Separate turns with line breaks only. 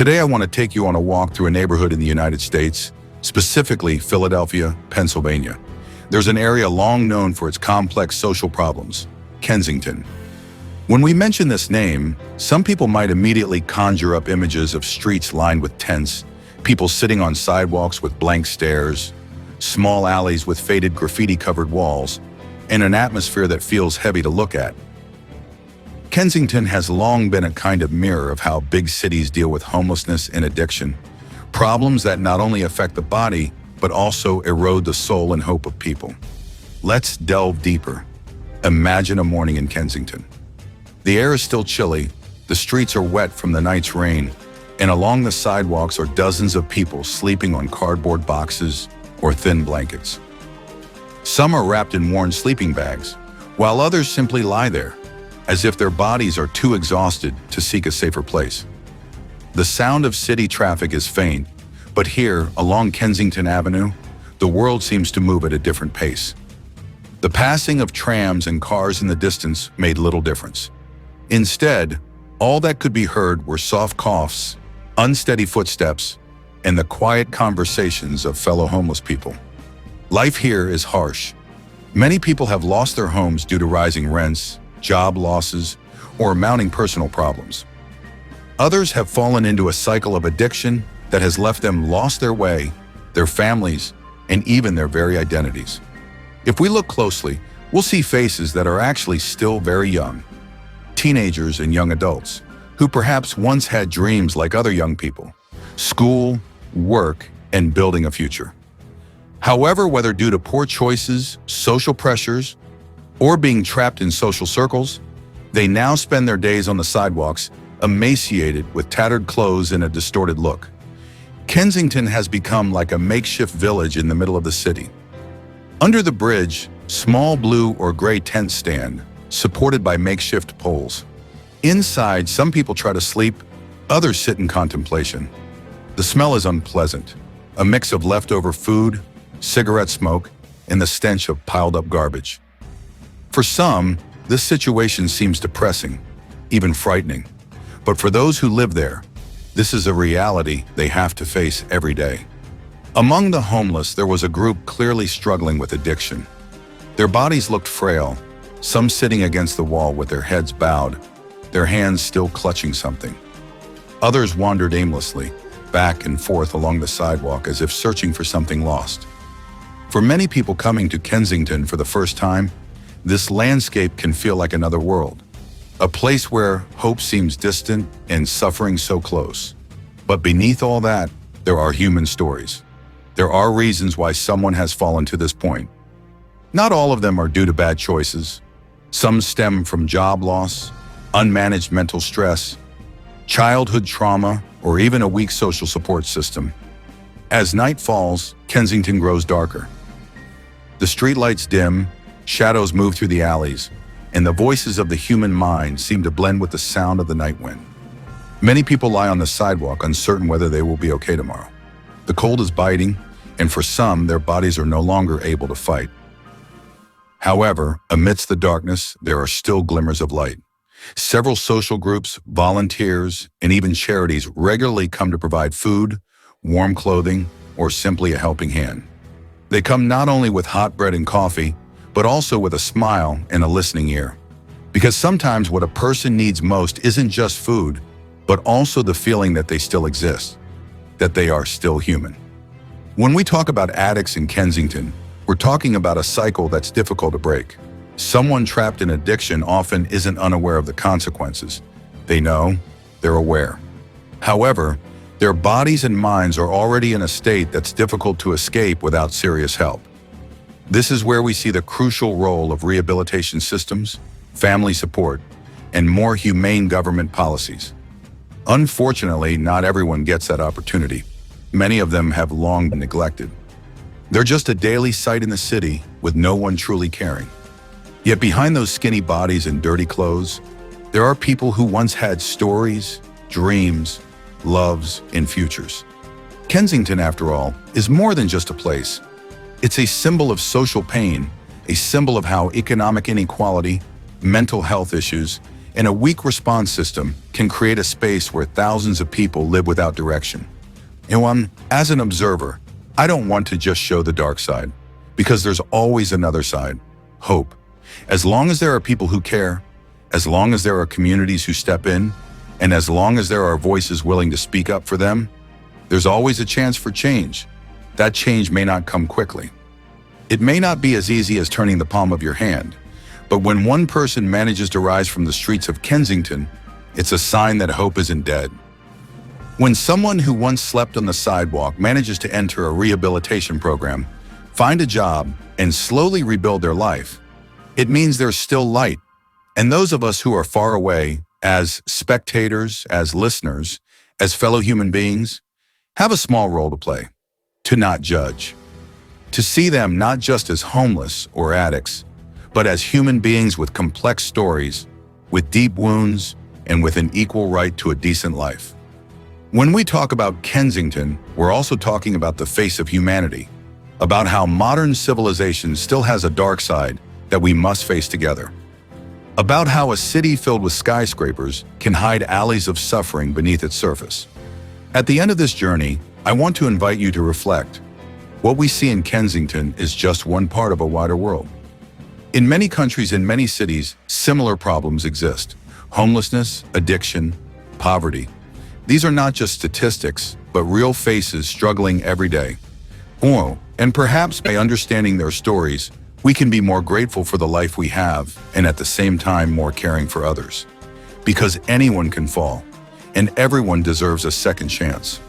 Today, I want to take you on a walk through a neighborhood in the United States, specifically Philadelphia, Pennsylvania. There's an area long known for its complex social problems, Kensington. When we mention this name, some people might immediately conjure up images of streets lined with tents, people sitting on sidewalks with blank stares, small alleys with faded graffiti-covered walls, and an atmosphere that feels heavy to look at. Kensington has long been a kind of mirror of how big cities deal with homelessness and addiction, problems that not only affect the body, but also erode the soul and hope of people. Let's delve deeper. Imagine a morning in Kensington. The air is still chilly, the streets are wet from the night's rain, and along the sidewalks are dozens of people sleeping on cardboard boxes or thin blankets. Some are wrapped in worn sleeping bags, while others simply lie there, as if their bodies are too exhausted to seek a safer place. The sound of city traffic is faint, but here, along Kensington Avenue, the world seems to move at a different pace. The passing of trams and cars in the distance made little difference. Instead, all that could be heard were soft coughs, unsteady footsteps, and the quiet conversations of fellow homeless people. Life here is harsh. Many people have lost their homes due to rising rents, job losses, or mounting personal problems. Others have fallen into a cycle of addiction that has left them lost their way, their families, and even their very identities. If we look closely, we'll see faces that are actually still very young. Teenagers and young adults, who perhaps once had dreams like other young people, school, work, and building a future. However, whether due to poor choices, social pressures, or being trapped in social circles, they now spend their days on the sidewalks, emaciated with tattered clothes and a distorted look. Kensington has become like a makeshift village in the middle of the city. Under the bridge, small blue or gray tents stand, supported by makeshift poles. Inside, some people try to sleep, others sit in contemplation. The smell is unpleasant, a mix of leftover food, cigarette smoke, and the stench of piled-up garbage. For some, this situation seems depressing, even frightening. But for those who live there, this is a reality they have to face every day. Among the homeless, there was a group clearly struggling with addiction. Their bodies looked frail, some sitting against the wall with their heads bowed, their hands still clutching something. Others wandered aimlessly, back and forth along the sidewalk as if searching for something lost. For many people coming to Kensington for the first time, this landscape can feel like another world, a place where hope seems distant and suffering so close. But beneath all that, there are human stories. There are reasons why someone has fallen to this point. Not all of them are due to bad choices. Some stem from job loss, unmanaged mental stress, childhood trauma, or even a weak social support system. As night falls, Kensington grows darker. The streetlights dim, shadows move through the alleys, and the voices of the human mind seem to blend with the sound of the night wind. Many people lie on the sidewalk uncertain whether they will be okay tomorrow. The cold is biting, and for some, their bodies are no longer able to fight. However, amidst the darkness, there are still glimmers of light. Several social groups, volunteers, and even charities regularly come to provide food, warm clothing, or simply a helping hand. They come not only with hot bread and coffee, but also with a smile and a listening ear. Because sometimes what a person needs most isn't just food, but also the feeling that they still exist, that they are still human. When we talk about addicts in Kensington, we're talking about a cycle that's difficult to break. Someone trapped in addiction often isn't unaware of the consequences. They know, they're aware. However, their bodies and minds are already in a state that's difficult to escape without serious help. This is where we see the crucial role of rehabilitation systems, family support, and more humane government policies. Unfortunately, not everyone gets that opportunity. Many of them have long been neglected. They're just a daily sight in the city with no one truly caring. Yet behind those skinny bodies and dirty clothes, there are people who once had stories, dreams, loves, and futures. Kensington, after all, is more than just a place. It's a symbol of social pain, a symbol of how economic inequality, mental health issues, and a weak response system can create a space where thousands of people live without direction. And as an observer, I don't want to just show the dark side, because there's always another side, hope. As long as there are people who care, as long as there are communities who step in, and as long as there are voices willing to speak up for them, there's always a chance for change. That change may not come quickly. It may not be as easy as turning the palm of your hand, but when one person manages to rise from the streets of Kensington, it's a sign that hope isn't dead. When someone who once slept on the sidewalk manages to enter a rehabilitation program, find a job, and slowly rebuild their life, it means there's still light. And those of us who are far away, as spectators, as listeners, as fellow human beings, have a small role to play. To not judge. To see them not just as homeless or addicts, but as human beings with complex stories, with deep wounds, and with an equal right to a decent life. When we talk about Kensington, we're also talking about the face of humanity, about how modern civilization still has a dark side that we must face together, about how a city filled with skyscrapers can hide alleys of suffering beneath its surface. At the end of this journey, I want to invite you to reflect. What we see in Kensington is just one part of a wider world. In many countries and many cities, similar problems exist: homelessness, addiction, poverty. These are not just statistics, but real faces struggling every day. And perhaps by understanding their stories, we can be more grateful for the life we have and at the same time more caring for others. Because anyone can fall, and everyone deserves a second chance.